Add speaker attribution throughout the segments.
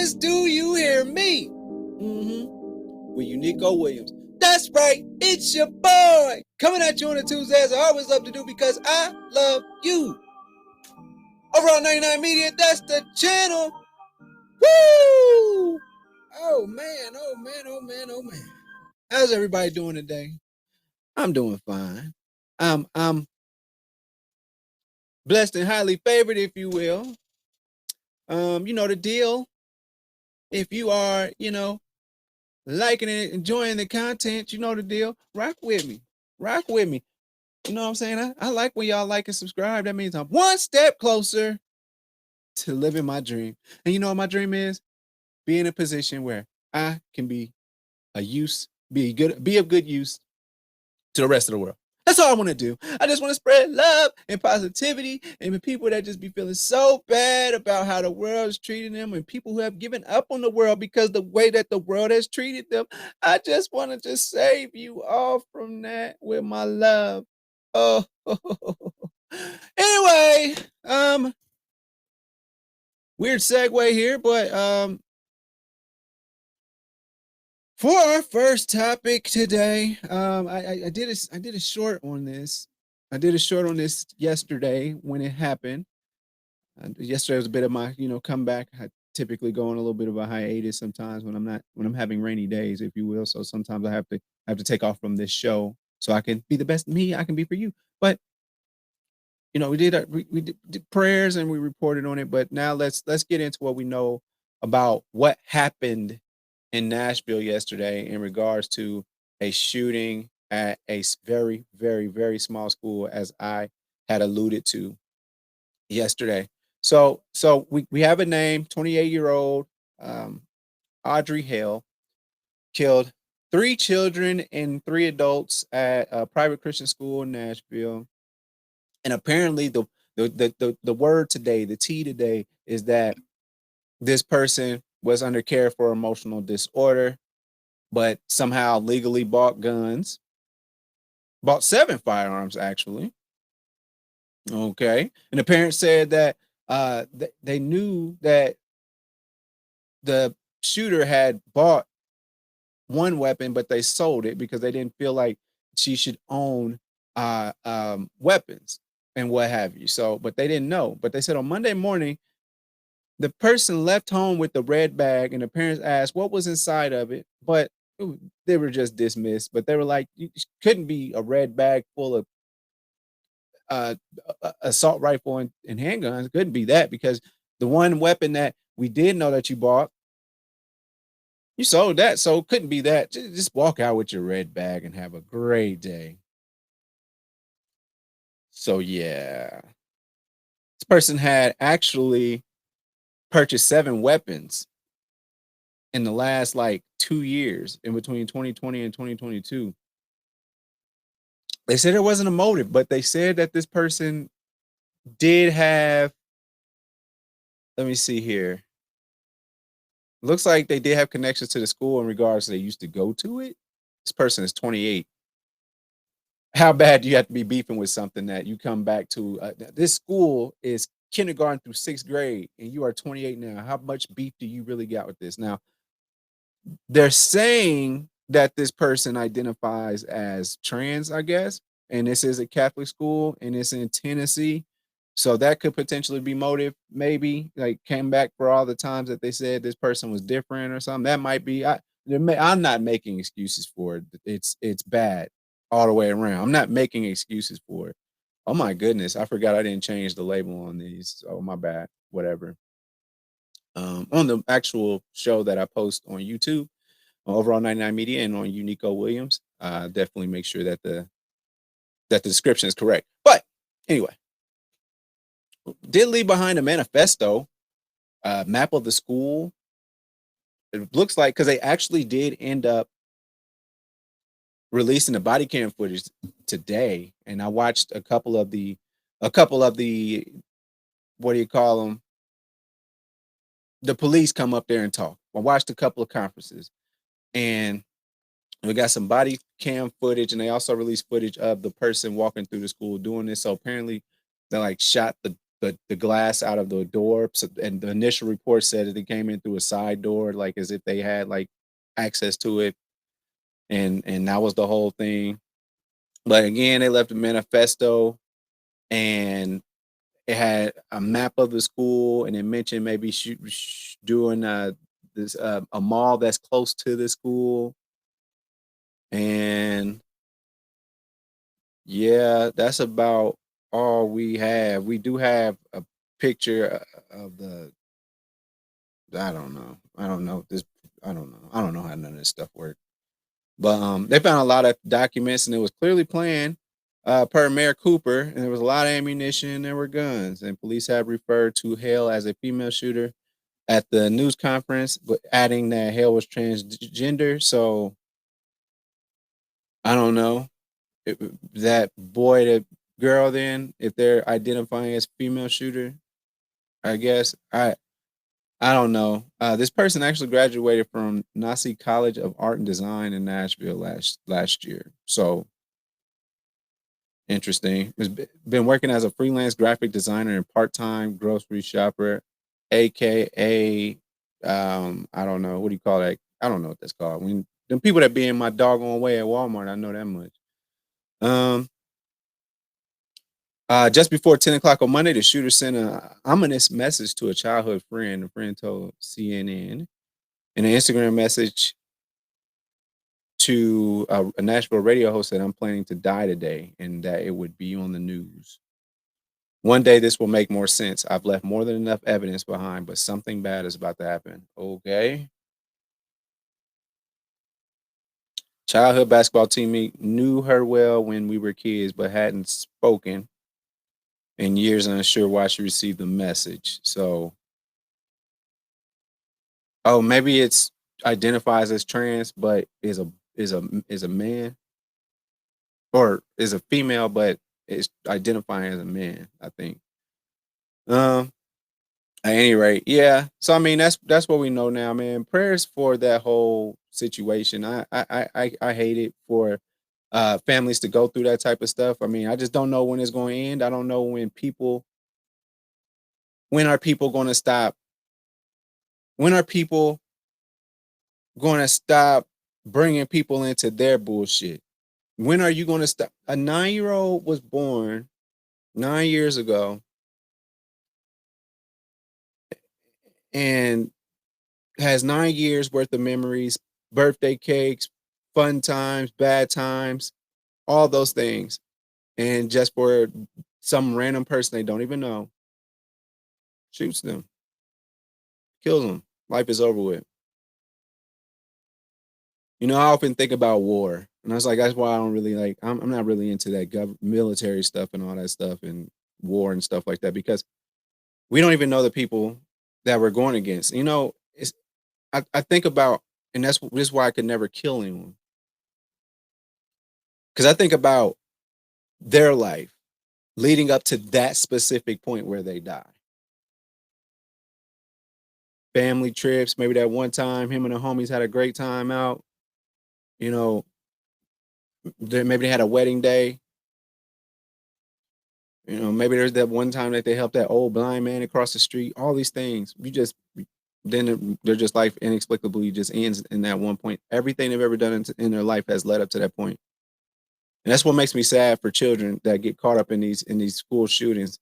Speaker 1: Tuesdays, do you hear me? With Unico Williams. That's right, it's your boy coming at you on a Tuesday, as I always love to do, because I love you. Overall 99 Media, that's the channel. Woo! Oh man, oh man, oh man, oh man. How's everybody doing today? I'm doing fine. I'm blessed and highly favored, if you will. You know the deal. If you are, liking it, enjoying the content, you know the deal. Rock with me. Rock with me. You know what I'm saying? I like when y'all like and subscribe. That means I'm one step closer to living my dream. And you know what my dream is? Be in a position where I can be of good use to the rest of the world. That's all I want to do. I just want to spread love and positivity, and the people that just be feeling so bad about how the world is treating them, and people who have given up on the world because the way that the world has treated them. I just want to just save you all from that with my love. Oh, anyway, weird segue here, but for our first topic today, I did a short on this. I did a short on this yesterday when it happened. Yesterday was a bit of my, comeback. I typically go on a little bit of a hiatus sometimes when I'm having rainy days, if you will. So sometimes I have to take off from this show so I can be the best me I can be for you. But we did prayers and we reported on it. But now let's get into what we know about what happened in Nashville yesterday in regards to a shooting at a very, very, very small school, as I had alluded to yesterday. So we have a name, 28-year-old Audrey Hale, killed 3 children and 3 adults at a private Christian school in Nashville. And apparently the word today, the tea today, is that this person was under care for emotional disorder, but somehow legally bought 7 firearms, actually. Okay. And the parents said that they knew that the shooter had bought one weapon, but they sold it because they didn't feel like she should own weapons and what have you. So, but they didn't know. But they said on Monday morning, the person left home with the red bag, and the parents asked what was inside of it, but they were just dismissed. But they were like, you couldn't be a red bag full of assault rifle and handguns. It couldn't be that, because the one weapon that we did know that you bought, you sold that. So it couldn't be that. Just walk out with your red bag and have a great day. So yeah, this person had actually purchased 7 weapons in the last 2 years, in between 2020 and 2022. They said there wasn't a motive, but they said that this person did have, let me see here. Looks like they did have connections to the school in regards to they used to go to it. This person is 28. How bad do you have to be beefing with something that you come back to? This school is kindergarten through 6th grade, and you are 28 now. How much beef do you really got with this? Now, they're saying that this person identifies as trans, I guess, and this is a Catholic school, and it's in Tennessee. So that could potentially be motive, maybe, came back for all the times that they said this person was different or something. That might be. I'm not making excuses for it. It's bad all the way around. I'm not making excuses for it. Oh my goodness, I forgot I didn't change the label on these. Oh, my bad. Whatever. On the actual show that I post on YouTube, on Overall 99 Media, and on Unico Williams, definitely make sure that the description is correct. But anyway, did leave behind a manifesto, map of the school. It looks like, because they actually did end up releasing the body cam footage today, and I watched a couple of the what do you call them? The police come up there and talk. I watched a couple of conferences, and we got some body cam footage, and they also released footage of the person walking through the school doing this. So apparently they shot the the glass out of the door. So, and the initial report said that they came in through a side door, like as if they had like access to it, and that was the whole thing. But again, they left a manifesto, and it had a map of the school, and it mentioned maybe doing this a mall that's close to the school, and yeah, that's about all we have. We do have a picture of the. I don't know. I don't know this. I don't know. I don't know how none of this stuff works. But they found a lot of documents, and it was clearly planned, per Mayor Cooper, and there was a lot of ammunition, and there were guns. And police have referred to Hale as a female shooter at the news conference, but adding that Hale was transgender. So I don't know if that boy, the girl, then if they're identifying as female shooter, I guess I don't know. This person actually graduated from Nasi College of Art and Design in Nashville last year. So interesting. Has been working as a freelance graphic designer and part-time grocery shopper, aka I don't know, what do you call that? I don't know what that's called. When them people that be in my doggone way at Walmart, I know that much. Um just before 10 o'clock on Monday, the shooter sent a ominous message to a childhood friend. A friend told CNN in an Instagram message to a Nashville radio host that I'm planning to die today and that it would be on the news. One day this will make more sense. I've left more than enough evidence behind, but something bad is about to happen. Okay. Childhood basketball teammate knew her well when we were kids, but hadn't spoken in years and unsure why she received the message. So, oh, maybe it's identifies as trans, but is a man or is a female, but is identifying as a man, I think. Um, at any rate, yeah. So I mean, that's what we know now, man. Prayers for that whole situation. I hate it for families to go through that type of stuff. I mean, I just don't know when it's going to end. I don't know when are people going to stop. When are people going to stop bringing people into their bullshit? When are you going to stop? A 9-year-old was born 9 years ago and has 9 years worth of memories, birthday cakes, fun times, bad times, all those things. And just for some random person they don't even know, shoots them, kills them. Life is over with. You know, I often think about war. And I was like, that's why I don't really like, I'm not really into that military stuff and all that stuff and war and stuff like that because we don't even know the people that we're going against. You know, I think about, and this is why I could never kill anyone. Because I think about their life leading up to that specific point where they die. Family trips, maybe that one time him and the homies had a great time out. You know, maybe they had a wedding day. You know, maybe there's that one time that they helped that old blind man across the street. All these things, then their just life inexplicably just ends in that one point. Everything they've ever done in their life has led up to that point. And that's what makes me sad for children that get caught up in these school shootings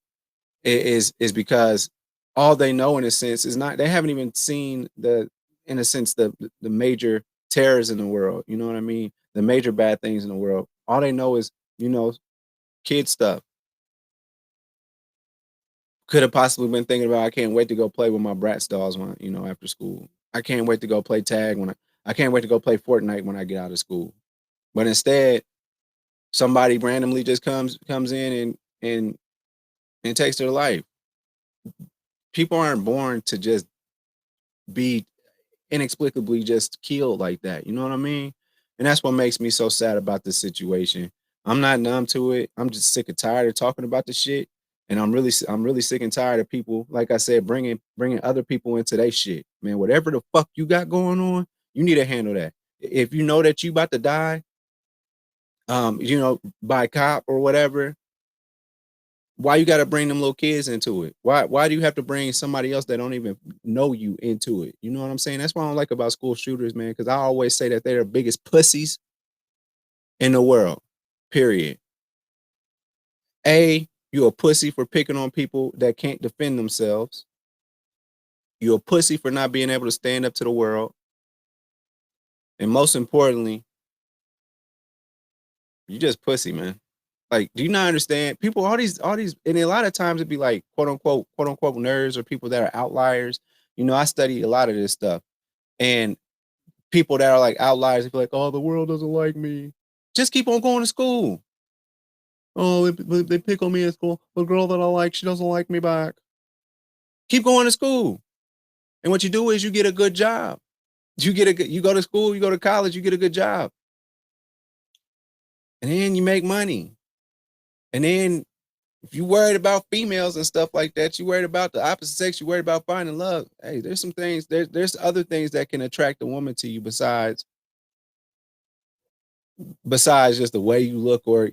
Speaker 1: is because all they know in a sense is not they haven't even seen in a sense the major terrors in the world. You know what I mean? The major bad things in the world. All they know is, you know, kid stuff. Could have possibly been thinking about I can't wait to go play with my Bratz dolls when, you know, after school. I can't wait to go play tag I can't wait to go play Fortnite when I get out of school. But instead, somebody randomly just comes in and takes their life. People aren't born to just be inexplicably just killed like that. You know what I mean? And that's what makes me so sad about this situation. I'm not numb to it. I'm just sick and tired of talking about the shit. And I'm really sick and tired of people, like I said, bringing other people into their shit. Man, whatever the fuck you got going on, you need to handle that. If you know that you about to die, you know, by cop or whatever, Why you got to bring them little kids into it? Why do you have to bring somebody else that don't even know you into it? You know what I'm saying? That's what I don't like about school shooters, man. Because I always say that they're the biggest pussies in the world. Period. You a pussy for picking on people that can't defend themselves. You're a pussy for not being able to stand up to the world. And most importantly, you just pussy, man. Like, do you not understand? People, all these, and a lot of times it'd be like quote unquote nerds or people that are outliers. You know, I study a lot of this stuff. And people that are like outliers, they be like, oh, the world doesn't like me. Just keep on going to school. Oh, they pick on me at school. The girl that I like, she doesn't like me back. Keep going to school. And what you do is you get a good job. You go to school, you go to college, you get a good job. And then you make money. And then if you worried about females and stuff like that, you worried about the opposite sex, you worried about finding love. Hey, there's some things, there's other things that can attract a woman to you besides just the way you look or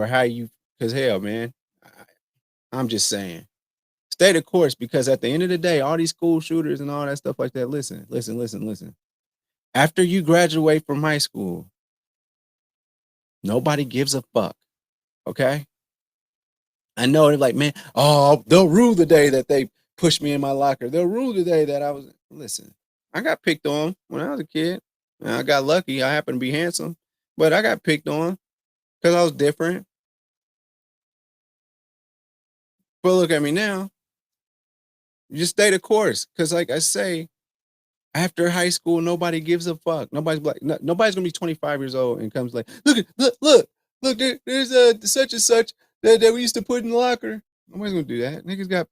Speaker 1: how you, because hell, man, I'm just saying. Stay the course, because at the end of the day, all these school shooters and all that stuff like that, listen. After you graduate from high school, nobody gives a fuck. Okay? I know they're like, man, oh, they'll rue the day that they pushed me in my locker. They'll rue the day that I was. Listen, I got picked on when I was a kid. And I got lucky. I happened to be handsome, but I got picked on because I was different. But look at me now. You just stay the course. Because, like I say, after high school, nobody gives a fuck. Nobody's like, nobody's gonna be 25 years old and comes like, look, there's a such and such that we used to put in the locker. Nobody's gonna do that. Niggas got.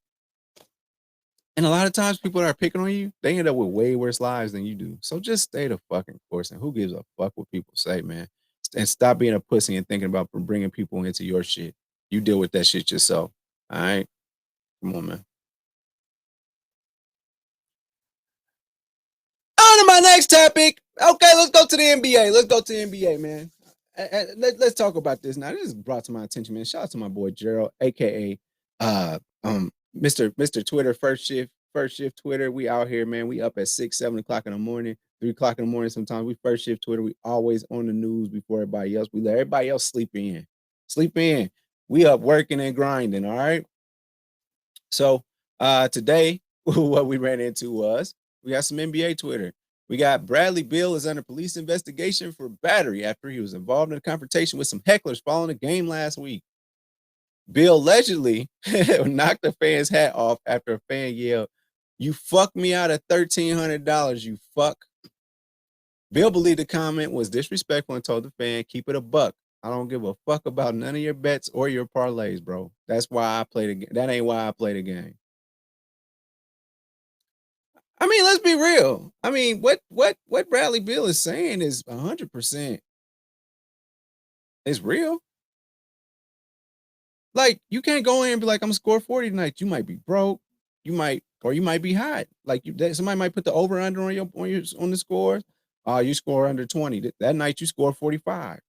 Speaker 1: And a lot of times people that are picking on you, they end up with way worse lives than you do. So just stay the fucking course. And who gives a fuck what people say, man? And stop being a pussy and thinking about bringing people into your shit. You deal with that shit yourself. All right? Come on, man. On to my next topic. Okay, let's go to the NBA. Let's go to the NBA, man. Let's talk about this now. This is brought to my attention, man. Shout out to my boy Gerald, aka Mr. Twitter, first shift Twitter. We out here, man. We up at 6, 7 o'clock in the morning, 3 o'clock in the morning. Sometimes we first shift Twitter. We always on the news before everybody else. We let everybody else sleep in. Sleep in. We up working and grinding. All right. So today, what we ran into was we got some NBA Twitter. We got Bradley Beal is under police investigation for battery after he was involved in a confrontation with some hecklers following a game last week. Beal allegedly knocked a fan's hat off after a fan yelled, "You fucked me out of $1,300, you fuck." Beal believed the comment was disrespectful and told the fan, "Keep it a buck. I don't give a fuck about none of your bets or your parlays, bro. That's why I play the game. That ain't why I play the game." I mean, let's be real. I mean, what Bradley Beal is saying is 100% is real. Like, you can't go in and be like, I'm gonna score 40 tonight. You might be broke. You might be hot. Like somebody might put the over under on the scores. You score under 20. That night you score 45.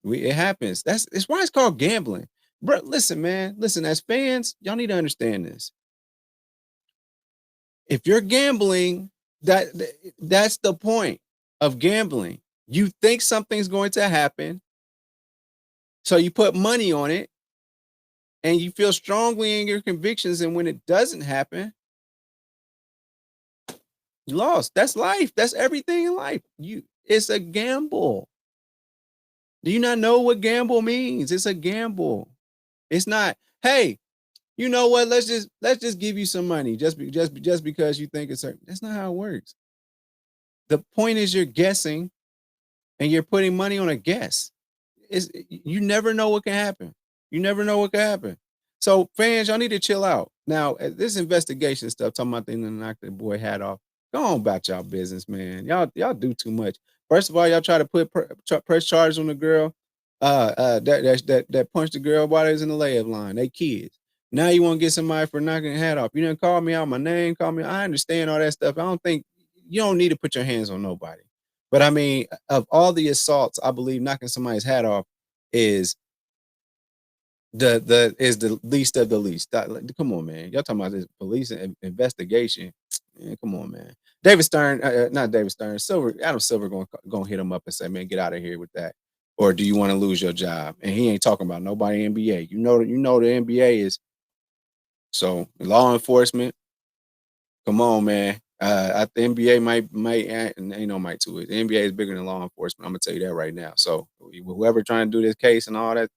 Speaker 1: It happens. It's why it's called gambling. Bro, listen, man. Listen, as fans, y'all need to understand this. If you're gambling, that's the point of gambling. You think something's going to happen, so you put money on it, and you feel strongly in your convictions, and when it doesn't happen, you lost. That's life. That's everything in life. It's a gamble. Do you not know what gamble means? It's a gamble. It's not, hey, you know what? Let's just give you some money just because you think it's certain. That's not how it works. The point is you're guessing and you're putting money on a guess. You never know what can happen. You never know what can happen. So fans, y'all need to chill out. Now, this investigation stuff, talking about they knock the boy hat off. Go on about y'all business, man. Y'all do too much. First of all, y'all try to put press charges on the girl that punched the girl while they was in the layup line. They kids. Now you want to get somebody for knocking the hat off. You didn't call me out my name, call me. I understand all that stuff. I don't think you don't need to put your hands on nobody. But I mean, of all the assaults, I believe knocking somebody's hat off is The is the least of the least. Come on, man. Y'all talking about this police investigation? Man, come on, man. David Stern, not David Stern. Adam Silver gonna hit him up and say, "Man, get out of here with that." Or do you want to lose your job? And he ain't talking about nobody NBA. You know the NBA is. So law enforcement, come on, man. The NBA might ain't no might to it. The NBA is bigger than law enforcement. I'm gonna tell you that right now. So whoever trying to do this case and all that,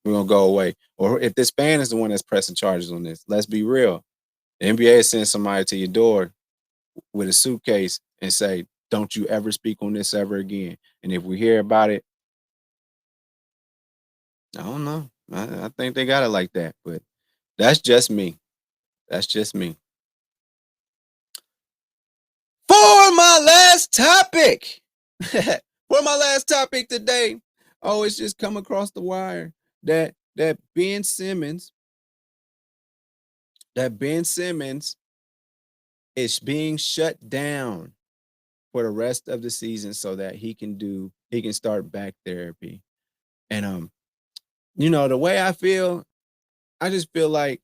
Speaker 1: we're gonna go away. Or if this fan is the one that's pressing charges on this, let's be real. The NBA sends somebody to your door with a suitcase and say, "Don't you ever speak on this ever again." And if we hear about it, I don't know. I think they got it like that, but that's just me. That's just me. For my last topic, for my last topic today, it's just come across the wire that Ben Simmons is being shut down for the rest of the season so that he can start back therapy. And the way I feel, I just feel like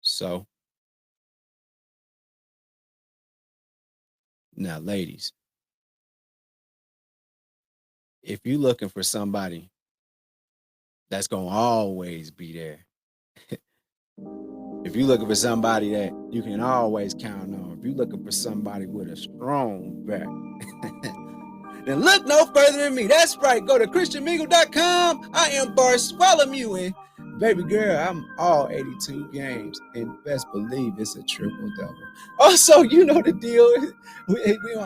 Speaker 1: so. Now, ladies, if you're looking for somebody that's gonna always be there, if you're looking for somebody that you can always count on, if you're looking for somebody with a strong back, then look no further than me. That's right. Go to christianmingle.com. I am Bartholomew, and baby girl, I'm all 82 games, and best believe it's a triple double. Also, you know the deal.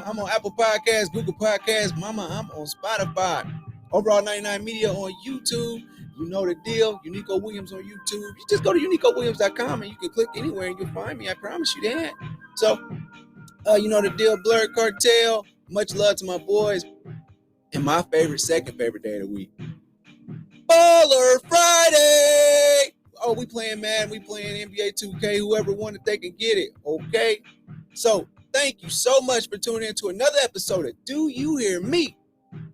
Speaker 1: I'm on Apple Podcasts, Google Podcasts, Mama, I'm on Spotify. Overall 99 Media on YouTube. You know the deal. Unico Williams on YouTube. You just go to UnicoWilliams.com and you can click anywhere and you'll find me. I promise you that. So, you know the deal. Blur Cartel. Much love to my boys. And my second favorite day of the week, Baller Friday. Oh, we playing Madden. We playing NBA 2K. Whoever won it, they can get it. Okay. So, thank you so much for tuning in to another episode of Do You Hear Me?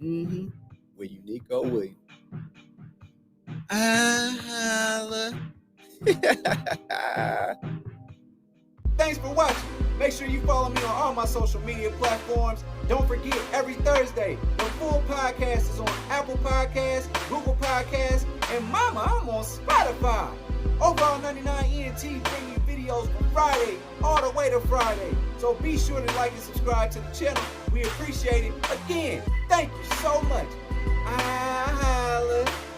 Speaker 1: With Unico Williams. Thanks for watching. Make sure you follow me on all my social media platforms. Don't forget, every Thursday, the full podcast is on Apple Podcasts, Google Podcasts, and Mama, I'm on Spotify. Overall 99 ENT bring you videos from Friday all the way to Friday. So be sure to like and subscribe to the channel. We appreciate it. Again, thank you so much.